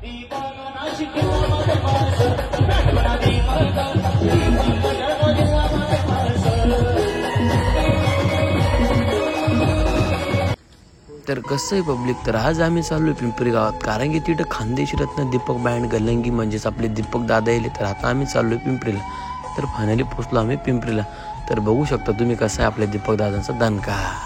तर कसं आहे पब्लिक, तर आज आम्ही चाललोय पिंपरी गावात, कारण की तिथं खानदेशी रत्न दीपक बँड गल्लंगी म्हणजेच आपले दीपक दादा येले. तर आता आम्ही चाललोय पिंपरीला. तर फायनली पोहोचलो आम्ही पिंपरीला. तर बघू शकता तुम्ही कसं आहे आपल्या दीपक दादांचा दणका.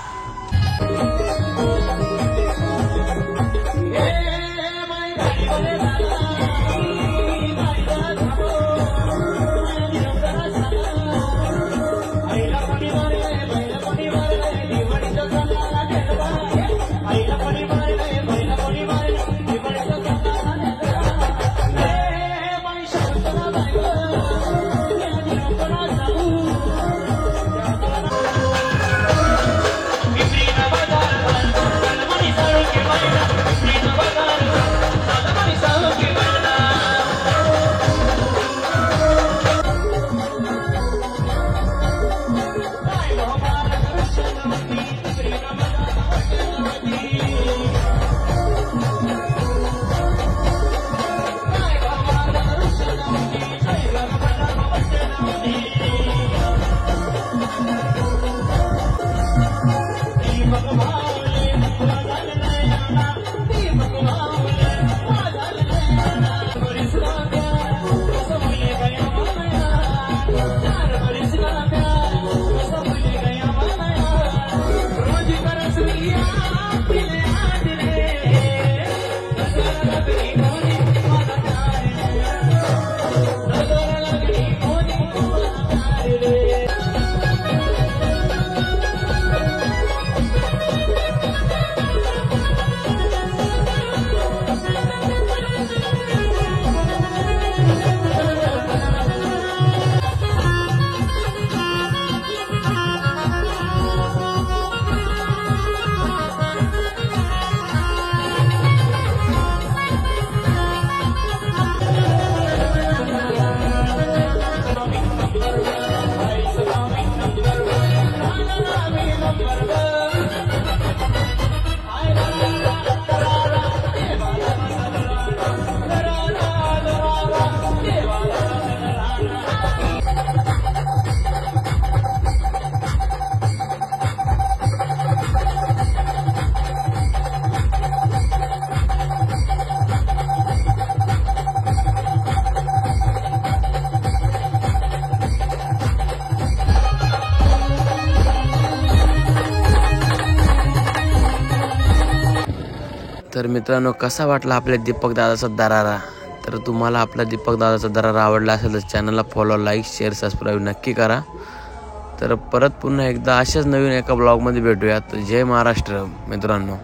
तर मित्रांनो, कसा वाटला आपल्या दीपक दादाचा दरारा. तर तुम्हाला आपला दीपक दादाचा दरारा आवडला असेल तर चॅनलला फॉलो, लाईक, शेअर, सबस्क्राईब नक्की करा. तर परत पुन्हा एकदा अशाच नवीन एका ब्लॉगमध्ये भेटूयात. जय महाराष्ट्र मित्रांनो.